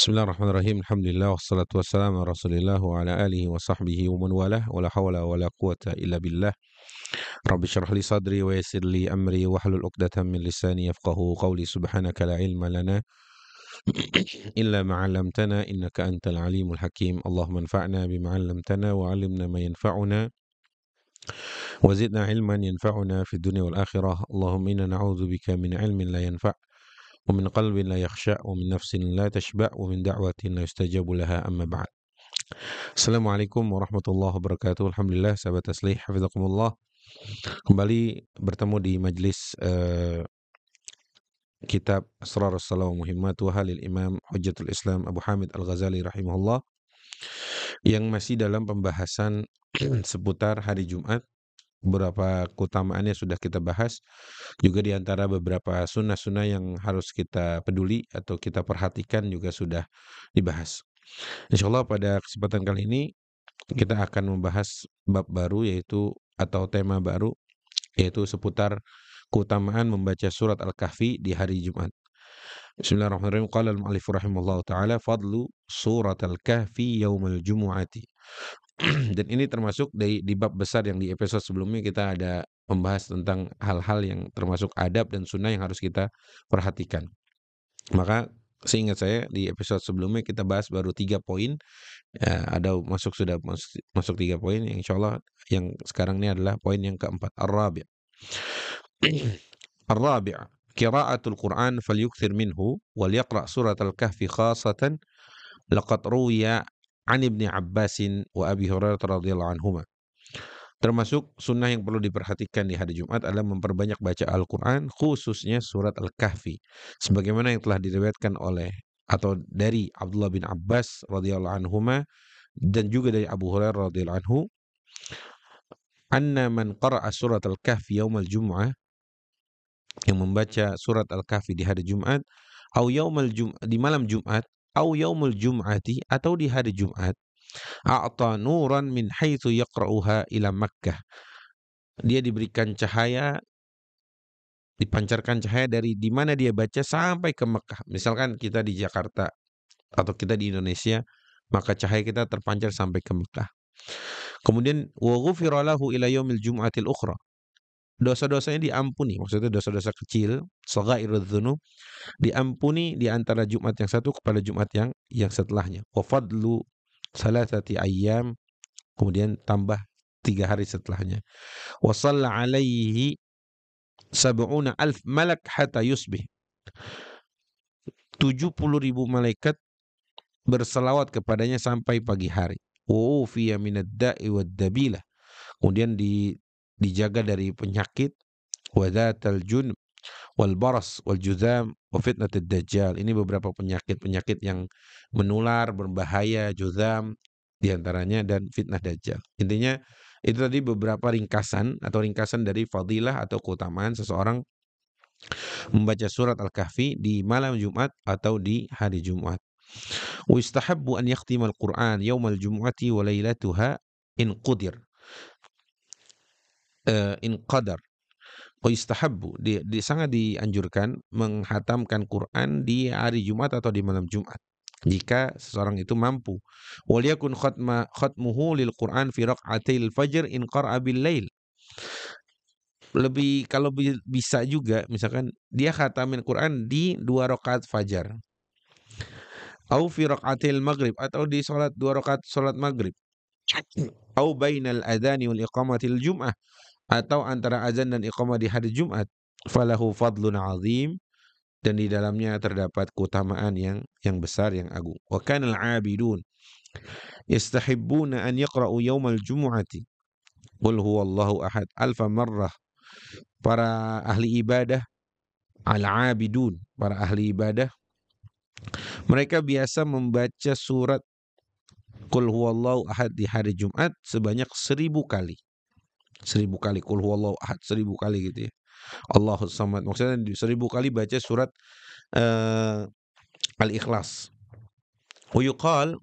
Bismillahirrahmanirrahim. Alhamdulillah wassalatu wassalamu ala Rasulillah wa ala alihi wa sahbihi wa man walah wa la hawla wa la quwata illa billah. Rabbi syrah li sadri wa yassir li amri wa hlul 'uqdatam min lisani yafqahu qawli. Subhanaka la ilma lana illa ma 'allamtana innaka antal alimul hakim. Allahumma anfa'na bima 'allamtana wa 'allimna ma yanfa'una wa zidna ilman yanfa'una fid dunya wal akhirah. Allahumma inna na'udzubika min ilmin la yanfa' wa min qalbin la yakhsha' wa min nafsin la tashba' wa min da'watin la yustajabu laha, amma ba'd. Assalamualaikum warahmatullahi wabarakatuh. Alhamdulillah sahabat taslih, hafizakumullah. Kembali bertemu di majlis kitab Asrarus Salam wa Muhimmatuha lil Imam Hujjatul Islam Abu Hamid Al-Ghazali rahimahullah, yang masih dalam pembahasan seputar hari Jumat. Beberapa keutamaannya sudah kita bahas, juga di antara beberapa sunnah-sunnah yang harus kita peduli atau kita perhatikan juga sudah dibahas. Insyaallah pada kesempatan kali ini kita akan membahas bab baru, yaitu atau tema baru, yaitu seputar keutamaan membaca surat Al-Kahfi di hari Jumat. Bismillahirrahmanirrahim. Qala al-mu'allif rahimahullahu taala fadlu surat Al-Kahfi yaumul jumu'ati. Dan ini termasuk di bab besar yang di episode sebelumnya kita ada membahas tentang hal-hal yang termasuk adab dan sunnah yang harus kita perhatikan. Maka seingat saya di episode sebelumnya kita bahas baru 3 poin. Sudah masuk 3 poin. Insyaallah yang sekarang ini adalah poin yang keempat. Ar-rabi'. Ar-rabi' qira'atul Qur'an falyukthir minhu wal yaqra' surat Al-Kahfi khasatan laqad ruwiya an Ibni Abbasin wa Abi Hurairah radhiyallahu anhuma. Termasuk sunnah yang perlu diperhatikan di hari Jumat adalah memperbanyak baca Al-Quran, khususnya surat Al-Kahfi, sebagaimana yang telah diriwayatkan oleh atau dari Abdullah bin Abbas radhiyallahu anhuma dan juga dari Abu Hurairah radhiyallahu anhu, anna man qara'a surat Al-Kahfi yaumal jum'ah, yang membaca surat Al-Kahfi di hari Jumat, au yaumal di malam Jumat, au yaumul jum'ati, atau di hari Jumat, a'ta nuran min haitsu yaqra'uha ila Makkah. Dia diberikan cahaya, dipancarkan cahaya dari di mana dia baca sampai ke Mekah. Misalkan kita di Jakarta atau kita di Indonesia, maka cahaya kita terpancar sampai ke Mekah. Kemudian wa ghufira lahu ila yaumil jum'atil ukhra. Dosa-dosanya diampuni, maksudnya dosa-dosa kecil, shaghairudz dzunub, diampuni di antara Jumat yang satu kepada Jumat yang setelahnya. Wa fadlu salasati ayyam, kemudian tambah 3 hari setelahnya. Wa shalla alaihi sab'una alf malak hatta yusbih. 70.000 malaikat berselawat kepadanya sampai pagi hari. Wa ufiya minad da'i wad dabilah. Kemudian dijaga dari penyakit, wa dzatal junub wal baras wal juzam wa fitnatid dajjal. Ini beberapa penyakit yang menular, berbahaya, juzam diantaranya, dan fitnah dajjal. Intinya itu tadi beberapa ringkasan dari fadilah atau keutamaan seseorang membaca surat Al-Kahfi di malam Jumat atau di hari Jumat. Wa istahabbu an yakhtimal Qur'an yaumal jumu'ati wa lailatuha in qudir. In qadar. Wa istahabbu, sangat dianjurkan menghatamkan Quran di hari Jumat atau di malam Jumat jika seseorang itu mampu. Wal yakun khatmuhu lil Quran fi raq'atil fajr in qara'a bil lail. Kalau bisa juga misalkan dia khatamin Quran di 2 rakaat fajar. Au fi raq'atil maghrib, atau di 2 rakaat salat maghrib. Au bainal adzani wal iqamatil jum'ah, atau antara azan dan iqamah di hari Jumat. Falahu fadlun azim, dan di dalamnya terdapat keutamaan yang besar, yang agung. Wa kanal 'abidun yastahibbuna an yaqra'u yaumal jumu'ati qul huwallahu ahad alfa marrah. Para ahli ibadah, al-'abidun, para ahli ibadah, mereka biasa membaca surat qul huwallahu ahad di hari Jumat sebanyak 1000 kali. 1000 kali qul huwallahu ahad, 1000 kali gitu ya. Allahus samad, maksudnya 1000 kali baca surat Al-Ikhlas. Wa yuqal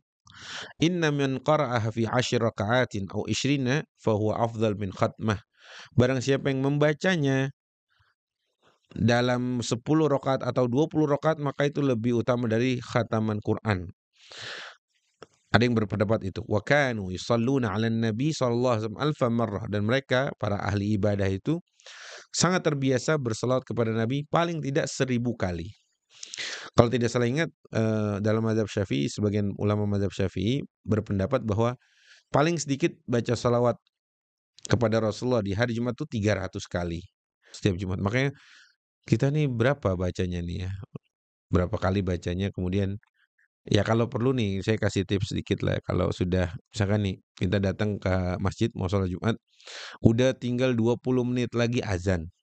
inna man qara'aha fi 10 raka'atin aw 20 fa huwa afdal min khatmah. Barang siapa yang membacanya dalam 10 rakaat atau 20 rakaat, maka itu lebih utama dari khataman Quran. Ada yang berpendapat itu. Wa kanu yusalluna 'alan nabi sallallahu alaihi wasallam alfa marrah, dan mereka para ahli ibadah itu sangat terbiasa berselawat kepada Nabi paling tidak 1000 kali. Kalau tidak salah ingat, dalam mazhab Syafi'i, sebagian ulama mazhab Syafi'i berpendapat bahwa paling sedikit baca salawat kepada Rasulullah di hari Jumat itu 300 kali setiap Jumat. Makanya kita nih berapa bacanya nih ya? Berapa kali bacanya, kemudian ya kalau perlu nih saya kasih tips sedikit lah, kalau sudah misalkan nih kita datang ke masjid mau sholat Jumat, udah tinggal 20 menit lagi azan.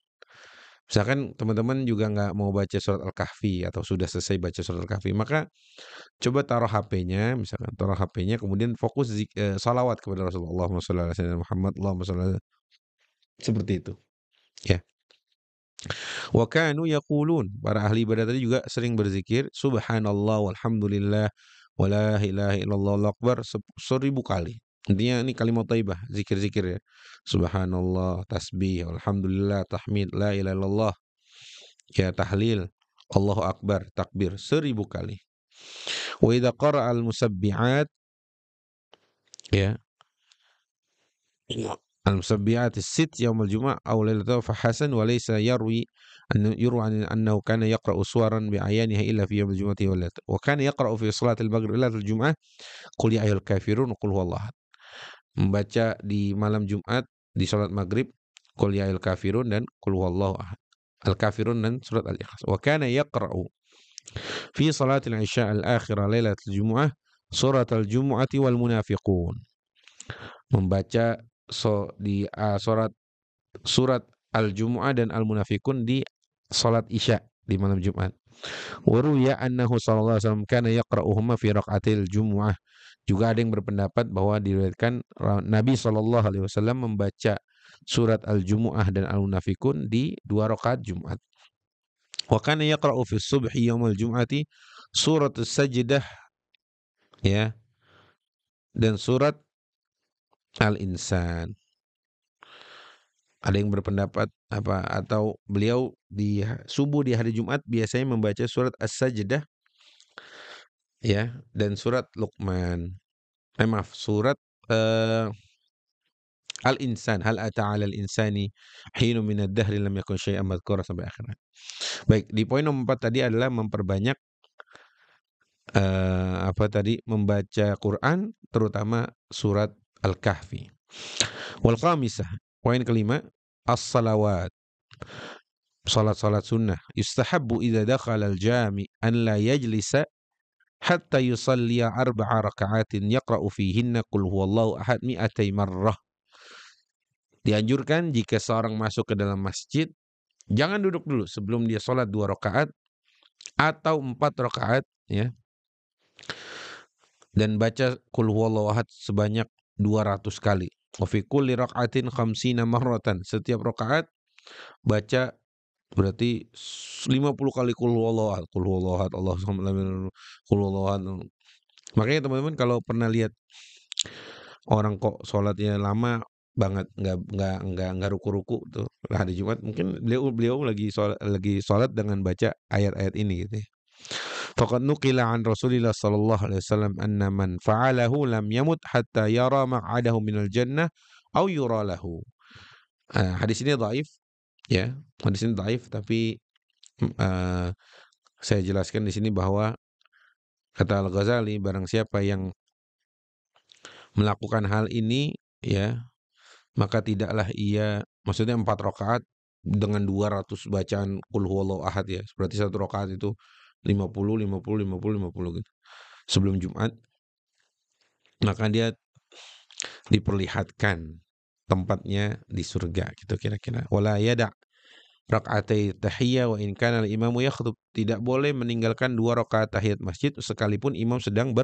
Misalkan teman-teman juga nggak mau baca surat Al-Kahfi atau sudah selesai baca surat Al-Kahfi, maka coba taruh HP-nya, misalkan taruh HP-nya, kemudian fokus salawat kepada Rasulullah, Allahumma shalli ala sayyidina Muhammad, Allahumma shalli ala, seperti itu ya. Wa kanu yaqulun, para ahli ibadah tadi juga sering berzikir subhanallah walhamdulillah wala ilaha illallah Allahu akbar 1000 kali. Intinya ini kalimat thayyibah, zikir-zikir ya. Subhanallah, tasbih, alhamdulillah, tahmid, la ilaha illallah, ya tahlil, Allahu akbar, takbir 1000 kali. Wa idza qara'a al-musabbihat, ya, المسبحات الست يوم الجمعة أو ليلته فحسن، وليس يروى أنه كان يقرأ سورا بعيانها إلا في يوم الجمعة والليلة، وكان يقرأ في صلاة المغرب ليلة الجمعة قل يا أيها الكافرون وقل هو الله أحد. Membaca di malam Jumat di salat maghrib qul ya ayyuhal kafirun dan qul huwallahu ahad. Al-Kafirun dan surat Al-Ikhlas. Wa kana yaqra'u fi salatil isya al-akhirah lailatul jumu'ah surat al-jumu'ati wal munafiqun. Membaca surat Al-Jumu'ah dan Al-Munafikun di salat Isya di malam Jumat. Wa ruwiya annahu sallallahu alaihi wasallam kana yaqra'uhuma fi raq'atil Jumu'ah. Juga ada yang berpendapat bahwa diriwayatkan Nabi sallallahu alaihi wasallam membaca surat Al-Jumu'ah dan Al-Munafikun di 2 rakaat Jumat. Wa kana yaqra'u fi subhi yaumal jum'ati surat As-Sajdah, ya, dan surat Al-Insan. Ada yang berpendapat apa, atau beliau di subuh di hari Jumat biasanya membaca surat As-Sajdah, ya, dan surat Luqman. Maaf, surat Al-Insan, hal ata 'alal insani hinun minad dahri lam yakun syai'an madhkura, sampai akhirnya. Baik, di poin nomor 4 tadi adalah memperbanyak apa tadi, membaca Quran, terutama surat Al-Kahfi. Wal khamisah, poin kelima, as-salawat, salat-salat sunnah. Yustahabbu idza dakhala al-jami' an la yajlisa hatta yusalliya 4 raka'atin yaqra'u fihinna qul huwallahu ahad mi'atai marrah. Dianjurkan jika seorang masuk ke dalam masjid, jangan duduk dulu sebelum dia sholat 2 rakaat atau 4 rakaat, ya, dan baca qul huwallahu ahad sebanyak 200 kali. Wa fi kulli raka'atin khamsina marratan. Setiap rakaat baca berarti 50 kali qul huwallahu ahad, qul huwallahu ahad, Allahu samad, qul huwallahu ahad. Makanya teman-teman kalau pernah lihat orang kok sholatnya lama banget, nggak ruku-ruku tuh hari Jumat, mungkin beliau lagi sholat dengan baca ayat-ayat ini gitu ya. Faqad nuqila an Rasulillah sallallahu alaihi wasallam anna man fa'alahu lam yamut hatta yara maq'adahu minal jannah aw yura lahu. Hadis ini dhaif, ya. Hadis ini dhaif, tapi saya jelaskan di sini bahwa kata Al-Ghazali, barang siapa yang melakukan hal ini, ya, maka tidaklah ia, maksudnya 4 rakaat dengan 200 bacaan qul huwallahu ahad, ya. Berarti 1 rakaat itu 50 50 50 50 gitu. Sebelum Jumat, maka dia diperlihatkan tempatnya di surga gitu kira-kira. Wala yada' rak'atai tahiyyah wa in kana al-imamu yakhtub. Tidak boleh meninggalkan 2 rakaat tahiyat masjid sekalipun imam sedang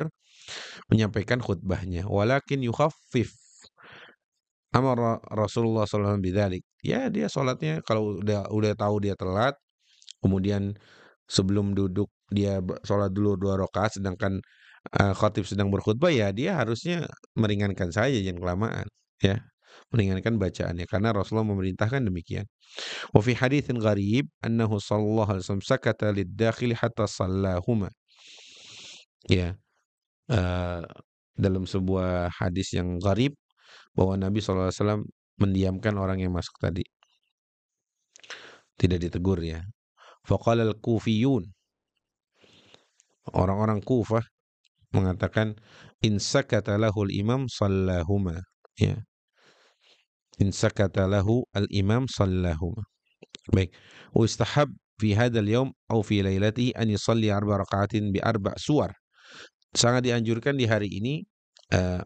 menyampaikan khutbahnya. Walakin yukhaffif. Amar Rasulullah sallallahu alaihi wasallam bidzalik. Ya, dia sholatnya kalau udah tahu dia telat, kemudian sebelum duduk dia sholat dulu 2 rakaat, sedangkan khatib sedang berkhutbah, ya dia harusnya meringankan saja, jangan kelamaan, ya. meringankan bacaannya karena Rasulullah memerintahkan demikian. Wa fi haditsin gharib annahu sallallahu alaihi wasallam sakata lid-dakhili hatta sallahuma. Ya, eh, dalam sebuah hadis yang gharib bahwa Nabi sallallahu alaihi wasallam mendiamkan orang yang masuk tadi, tidak ditegur ya. Faqala al-Kufiyun, orang-orang Kufah mengatakan in sakata lahul imam sallahuma. Ya, in sakata lahu al-imam sallahuma. Baik. Wa istahab fi hadzal yaum aw fi lailatihi an yusalli 4 raka'atin bi 4 suwar. Sangat dianjurkan di hari ini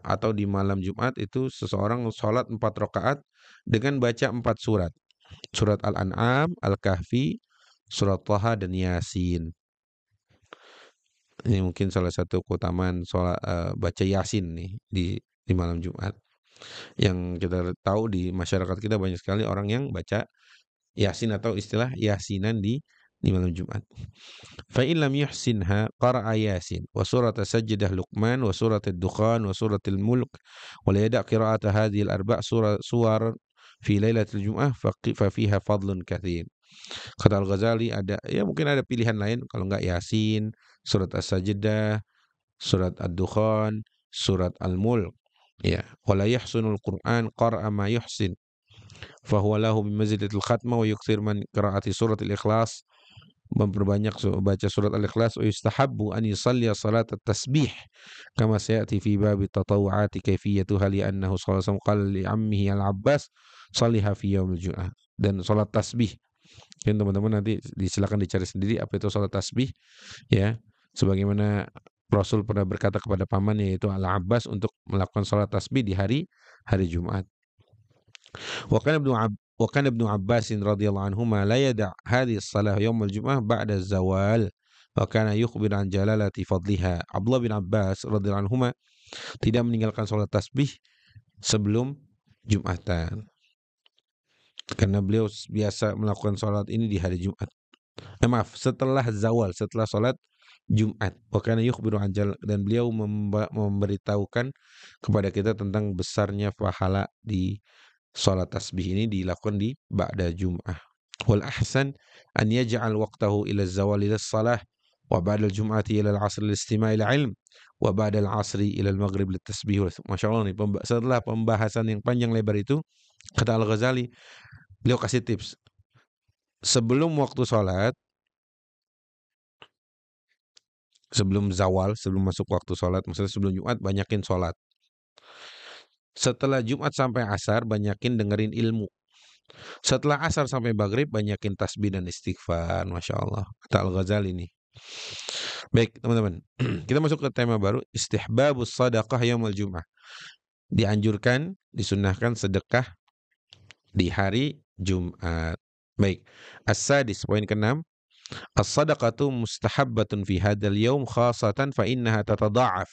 atau di malam Jumat itu seseorang sholat 4 rakaat dengan baca 4 surat. Surat Al-An'am, Al-Kahfi, surat Thaha dan Yasin. Ini mungkin salah satu keutamaan sholat baca Yasin nih di malam Jumat. Yang kita tahu di masyarakat kita banyak sekali orang yang baca Yasin atau istilah Yasinan di malam Jumat. Fa in lam yuhsinha qara'a Yasin wa surat Sajdah Luqman wa surat Ad-Dukhan wa surat Al-Mulk wa la yada' qira'ata hadhihi al-arba' suwar fi lailatul Jum'ah fa fiha fadlun katsir. Kata Al-Ghazali ada ya mungkin ada pilihan lain kalau enggak Yasin, surat As-Sajdah, surat Ad-Dukhan, surat Al-Mulk. Ya, wala yahsunul Qur'an qara'a ma yuhsin fa huwa lahu bimanzilatil khatmah wa yukthir man qira'ati suratil Ikhlas, memperbanyak baca surat Al-Ikhlas. Wa yustahabbu an yusalli salat at-tasbih kama sayati fi bab at-tatawu'ati kayfiyatuha li annahu sallallahu alaihi wasallam qala li ammihi Al-Abbas salliha fi yaumil Jum'ah. Dan salat tasbih, kan teman-teman nanti silakan dicari sendiri apa itu salat tasbih ya. Sebagaimana Rasul pernah berkata kepada pamannya yaitu Al-Abbas untuk melakukan salat tasbih di hari Jumat. وكان ابن عباس رضي الله عنهما لا يدع هذه الصلاة يوم الجمعة بعد الزوال وكان يخبر عن جلالة فضلها. Abdullah bin Abbas radhiyallahu anhuma tidak meninggalkan salat tasbih sebelum Jumatan karena beliau biasa melakukan salat ini di hari Jumat. Maaf, setelah zawal, setelah salat Jumat. Wa kana yukhbiru an dan beliau memberitahukan kepada kita tentang besarnya pahala di salat tasbih ini dilakukan di ba'da Jum'ah. Wal ahsan an yaj'al waqtahu ila zawal ila salah wa ba'da al-jum'ati ila al-'asr lil-istima' ila ilm wa ba'da al-'asri ila al-maghrib lit-tasbih. Masyaallah nih setelah pembahasan yang panjang lebar itu kata Al-Ghazali, beliau kasih tips. Sebelum waktu salat, sebelum zawal, sebelum masuk waktu salat, maksudnya sebelum Jumat banyakin salat. Setelah Jumat sampai asar banyakin dengerin ilmu. Setelah asar sampai maghrib banyakin tasbih dan istighfar. Masya Allah. Kata Al-Ghazali nih. Baik teman-teman. Kita masuk ke tema baru. Istihbabus sadaqah yaumul Jum'ah. Dianjurkan, disunnahkan sedekah di hari Jumat. Baik. As-sadis, poin ke-6. As-sadaqatu mustahabbatun fi hadzal yaum khasatan fa innaha tatadha'af.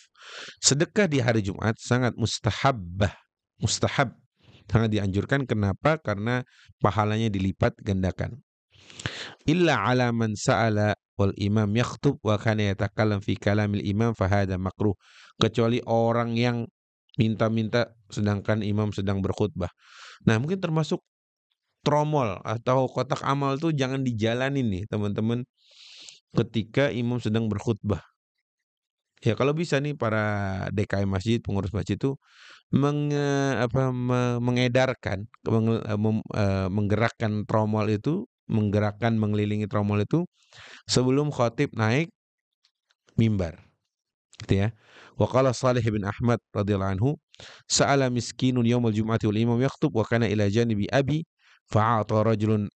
Sedekah di hari Jumat sangat mustahabbah. Mustahab. Sangat dianjurkan. Kenapa? Karena pahalanya dilipat gandakan. Illa ala man sa'ala wal imam yakhtub wa kana yatakallam fi kalamil imam fahada makruh. Kecuali orang yang minta-minta sedangkan imam sedang berkhutbah. Nah, mungkin termasuk tromol atau kotak amal tuh jangan dijalanin nih teman-teman ketika imam sedang berkhutbah. Ya kalau bisa nih para DKM masjid, pengurus masjid itu mengedarkan, menggerakkan tromol itu, mengelilingi tromol itu sebelum khatib naik mimbar. Gitu ya. Wa qala Salih bin Ahmad radhiyallahu anhu, sa'ala miskinun yaumul jum'ati wal imam yakhutub wa kana ila janibi abi fa'ata rajulun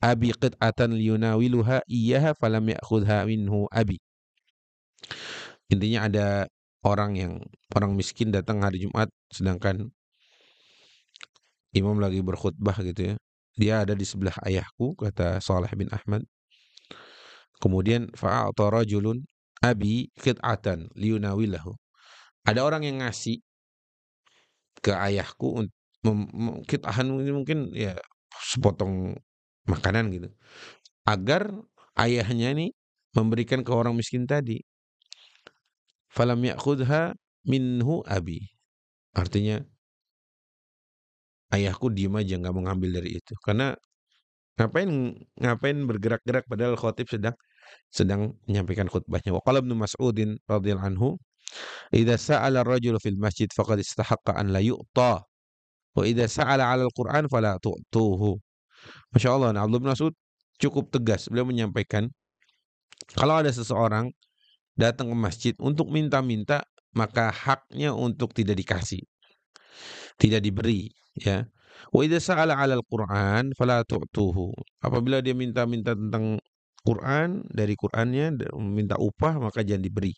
abi qit'atan liyunawiluha iyyaha falam ya'khudha minhu abi. Intinya ada orang miskin datang hari Jumat sedangkan imam lagi berkhutbah gitu ya. Dia ada di sebelah ayahku, kata Saleh bin Ahmad. Kemudian fa'ata rajulun abi qit'atan liyunawilahu. Ada orang yang ngasih ke ayahku qit'ahan mungkin ya sepotong makanan gitu. Agar ayahnya nih memberikan ke orang miskin tadi. Falam ya'khudha minhu abi. Artinya ayahku diem aja nggak mau ngambil dari itu. Karena ngapain ngapain bergerak-gerak padahal khotib sedang menyampaikan khutbahnya. Wa qala Ibnu Mas'udin radhiyallahu anhu, "Idza sa'ala ar-rajulu fil masjid faqad istahaqqa an la yu'ta, wa idza sa'ala 'ala al-Qur'an fala tu'tuhu." Masya Allah, nah Abdullah bin Mas'ud cukup tegas. Beliau menyampaikan, kalau ada seseorang datang ke masjid untuk minta-minta, maka haknya untuk tidak dikasih, tidak diberi, ya. Wa idza sa'ala 'alal Qur'an fala tu'tuhu. Apabila dia minta-minta tentang Quran, dari Qur'annya minta upah, maka jangan diberi.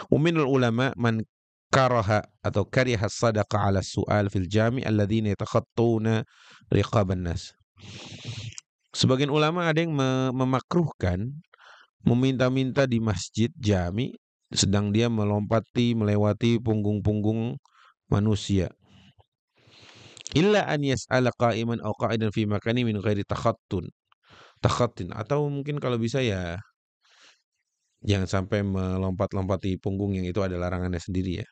Wa minal ulama man karaha atau kariha as-sadaqa 'ala su'al fil jami' alladziina yatakhattuna riqaban nas. Sebagian ulama ada yang memakruhkan meminta-minta di masjid jami sedang dia melewati punggung-punggung manusia. Illa an yas'ala qa'iman aw qa'idan fi makani min ghairi takhattin, atau mungkin kalau bisa ya jangan sampai melompat-lompati punggung, yang itu ada larangannya sendiri ya.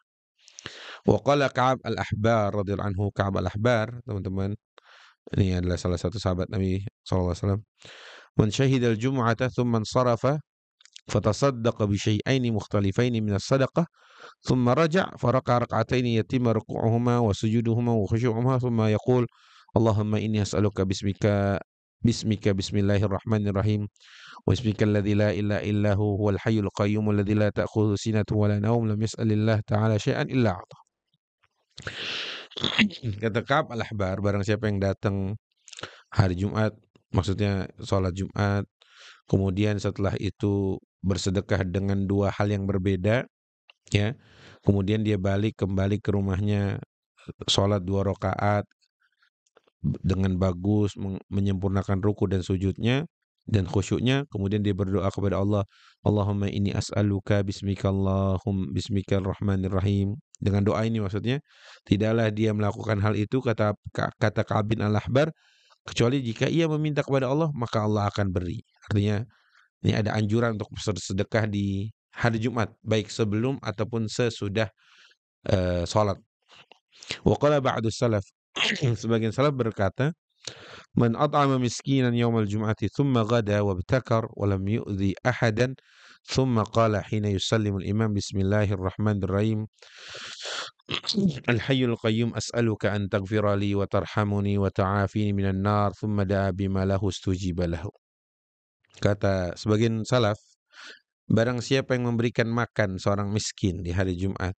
Wa qala Ka'ab al-Ahbar radhiyallahu anhu, Ka'ab al-Ahbar, teman-teman, ini adalah salah satu sahabat Nabi sallallahu alaihi wasallam. Man syahida al-jum'ata thumma insarafa fatasaddaqa bi syai'aini mukhtalifaini min as-sadaqah ثم رجع فركع ركعتين يتم ركوعهما وسجودهما وخشوعهما ثم يقول اللهم إني أسألك باسمك بسم الله الرحمن الرحيم واسمك الذي لا إله إلا هو الحي القيوم الذي لا تأخذه سنة ولا نوم لم يسأل الله تعالى شيئا إلا أعطاه. Kata Ka'ab al-Ahbar, barang siapa yang datang hari Jumat, maksudnya sholat Jumat, kemudian setelah itu bersedekah dengan dua hal yang berbeda, ya, kemudian dia kembali ke rumahnya, sholat 2 rakaat dengan bagus, menyempurnakan ruku dan sujudnya dan khusyuknya, kemudian dia berdoa kepada Allah, Allahumma inni as'aluka bismikal rahmanir rahim. Dengan doa ini maksudnya, tidaklah dia melakukan hal itu, kata Ka'ab bin al-Ahbar, kecuali jika ia meminta kepada Allah, maka Allah akan beri. Artinya ini ada anjuran untuk bersedekah di hari Jumat, baik sebelum ataupun sesudah sholat. Wa qala ba'du salaf, sebagian salaf berkata, man at'ama miskinan yawmal jum'ati thumma ghada wabtakar wa lam yu'dhi ahadan thumma qala hina yusallimu al-imam bismillahirrahmanirrahim al-hayyul qayyum as'aluka an taghfira li wa tarhamuni wa ta'afini minan nar thumma da'a bima lahu istujiba lahu. Kata sebagian salaf, barang siapa yang memberikan makan seorang miskin di hari Jumat,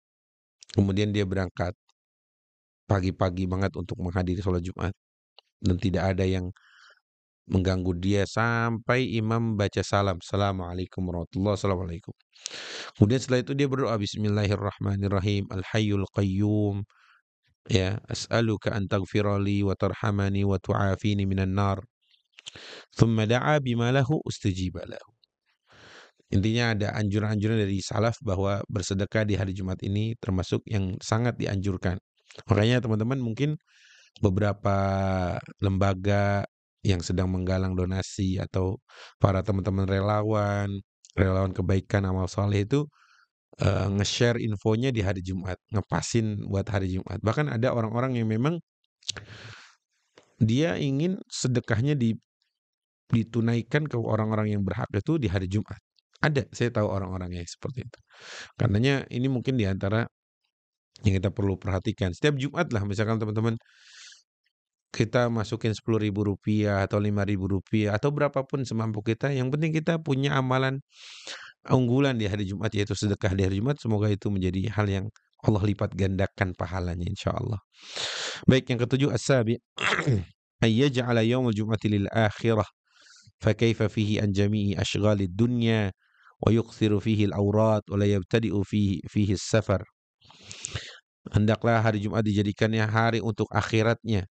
kemudian dia berangkat pagi-pagi banget untuk menghadiri sholat Jumat, dan tidak ada yang mengganggu dia sampai imam baca salam, Assalamualaikum warahmatullahi wabarakatuh. Kemudian setelah itu dia berdoa, Bismillahirrahmanirrahim, Al-Hayyul Qayyum, ya, as'aluka an taghfirali wa tarhamani wa tu'afini minan nar. Thumma da'a bima lahu ustujiba lahu. Intinya ada anjuran-anjuran dari salaf bahwa bersedekah di hari Jumat ini termasuk yang sangat dianjurkan. Makanya teman-teman, mungkin beberapa lembaga yang sedang menggalang donasi atau para teman-teman relawan kebaikan amal soleh itu nge-share infonya di hari Jumat, ngepasin buat hari Jumat. Bahkan ada orang-orang yang memang dia ingin sedekahnya ditunaikan ke orang-orang yang berhak itu di hari Jumat. Ada, saya tahu orang-orang yang seperti itu. Karenanya ini mungkin di antara yang kita perlu perhatikan. Setiap Jumat lah, misalkan teman-teman kita masukin Rp10.000 atau Rp5.000 atau berapapun semampu kita, yang penting kita punya amalan unggulan di hari Jumat, yaitu sedekah di hari Jumat. Semoga itu menjadi hal yang Allah lipat gandakan pahalanya insyaallah. Baik, yang ketujuh, as-sabi ayyaj'ala yaumul jum'ati lil akhirah fa kaifa fihi an jami'i ashghalid dunya wa yukthiru fihi al-awrat wa la yabtadi'u fihi as-safar. Hendaklah hari Jumat dijadikannya hari untuk akhiratnya,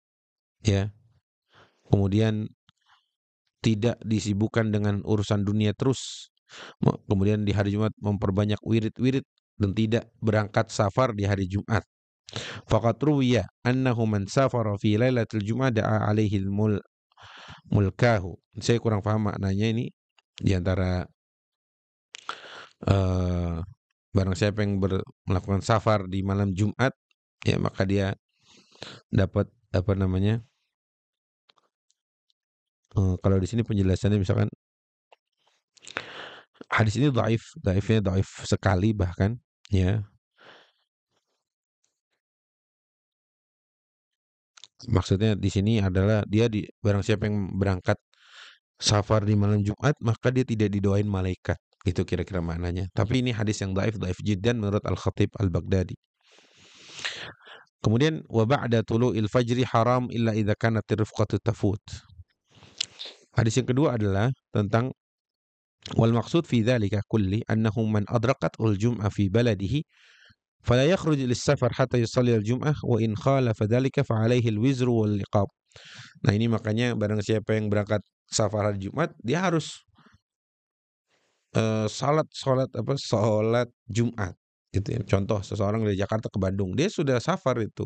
ya. Kemudian tidak disibukkan dengan urusan dunia terus. Kemudian di hari Jumat memperbanyak wirid-wirid dan tidak berangkat safar di hari Jumat. Faqad ruwiya annahu man safara fi lailatul Jum'ah da'a alaihi mulkahu. Saya kurang paham maknanya ini. Di antara barang siapa yang melakukan safar di malam Jumat, ya, maka dia dapat apa namanya, kalau di sini penjelasannya misalkan hadis ini dhaif, dhaifnya dhaif sekali bahkan, ya. Maksudnya di sini adalah dia barang siapa yang berangkat safar di malam Jumat, maka dia tidak didoain malaikat. Itu kira-kira maknanya. Tapi ini hadis yang dhaif, dhaif jiddan menurut Al-Khatib Al-Baghdadi. Kemudian wa ba'da tulu'il fajri haram illa idza kanat rifqatu tafut. Hadis yang kedua adalah tentang wal maqsud fi dzalika kulli annahu man adraqatul jum'ah fi baladihi fala yakhruj lis-safar hatta yusalli al-jum'ah wa in khalafa dzalika fa alaihi al-wizru wal liqab. Nah, ini makanya barang siapa yang berangkat safar hari Jumat, dia harus salat Jumat gitu ya. Contoh seseorang dari Jakarta ke Bandung, dia sudah safar itu.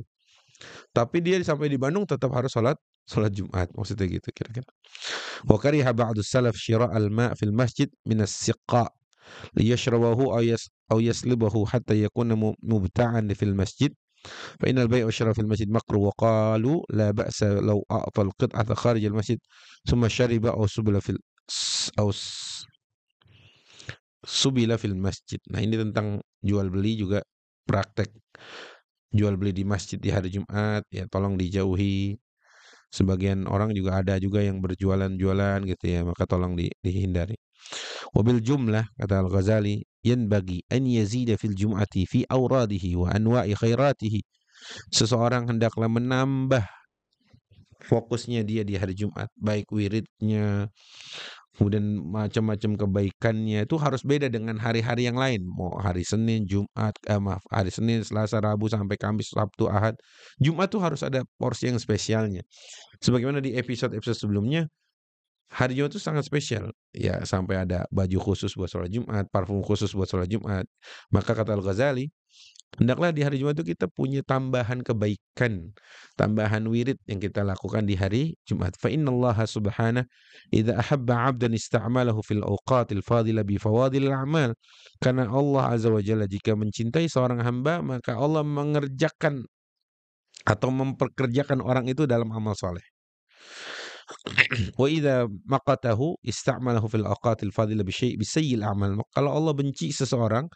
Tapi dia sampai di Bandung tetap harus salat Jumat, maksudnya gitu kira-kira. Wa kariha ba'du salaf syira' al-ma' fil masjid min as-siqa liyashrabahu aw yaslibahu hatta yakuna mubta'an fil masjid. Fa innal bay' wa syira' fil masjid makruh wa qalu la ba'sa law a'ta al-qit'ata kharij al-masjid thumma shariba aw subila fil aw subila fil masjid. Nah, ini tentang jual beli juga praktek jual beli di masjid di hari Jumat ya tolong dijauhi. Sebagian orang juga ada juga yang berjualan-jualan gitu ya, maka tolong dihindari. Wabil jumlah kata Al-Ghazali yanbaghi an yazida fil jum'ati fi awradihi wa anwa'i khairatihi. Seseorang hendaklah menambah fokusnya dia di hari Jumat, baik wiridnya, kemudian macam-macam kebaikannya itu harus beda dengan hari-hari yang lain. Mau hari Senin, Jumat, hari Senin, Selasa, Rabu sampai Kamis, Sabtu, Ahad. Jumat tuh harus ada porsi yang spesialnya. Sebagaimana di episode-episode sebelumnya, hari Jumat itu sangat spesial. Ya, sampai ada baju khusus buat sholat Jumat, parfum khusus buat sholat Jumat. Maka kata Al-Ghazali, hendaklah di hari Jumat itu kita punya tambahan kebaikan, tambahan wirid yang kita lakukan di hari Jumat. Fa innallaha subhanahu idza ahabba 'abdan ista'malahu fil awqatil fadila bi fawadil a'mal. Karena Allah azza wa jalla jika mencintai seorang hamba, maka Allah mengerjakan atau memperkerjakan orang itu dalam amal soleh. Wa idza maqatahu ista'malahu fil awqatil fadila bi sayyi'il a'mal. Kalau Allah benci seseorang,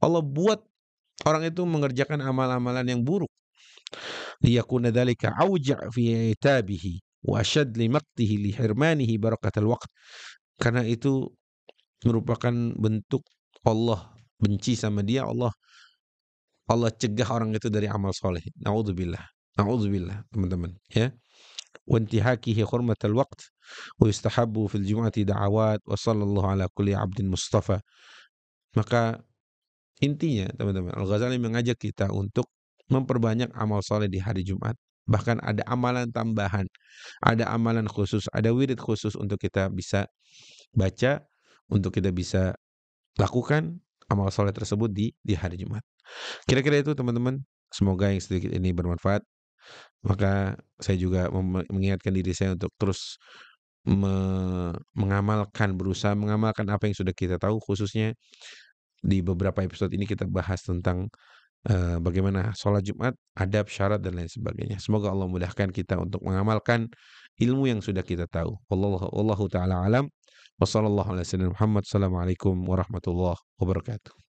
Allah buat orang itu mengerjakan amal-amalan yang buruk. Liyakuna dzalika auja' fi itabihi wa ashad li maqtihi li hirmanihi barakatal waqt. Karena itu merupakan bentuk Allah benci sama dia, Allah cegah orang itu dari amal soleh. Naudzubillah. Naudzubillah, teman-teman, ya. Wa intihakihi hurmatal waqt wa yustahabbu fil jum'ati da'awat wa sallallahu ala kulli 'abdin mustafa. Maka intinya teman-teman, Al-Ghazali mengajak kita untuk memperbanyak amal soleh di hari Jumat. Bahkan ada amalan tambahan, ada amalan khusus, ada wirid khusus untuk kita bisa baca, untuk kita bisa lakukan amal soleh tersebut di hari Jumat. Kira-kira itu teman-teman. Semoga yang sedikit ini bermanfaat. Maka saya juga mengingatkan diri saya untuk terus mengamalkan, berusaha mengamalkan apa yang sudah kita tahu, khususnya di beberapa episode ini kita bahas tentang bagaimana sholat Jumat, adab, syarat, dan lain sebagainya. Semoga Allah mudahkan kita untuk mengamalkan ilmu yang sudah kita tahu. Wallahu ta'ala alam. Wassalamualaikum warahmatullahi wabarakatuh.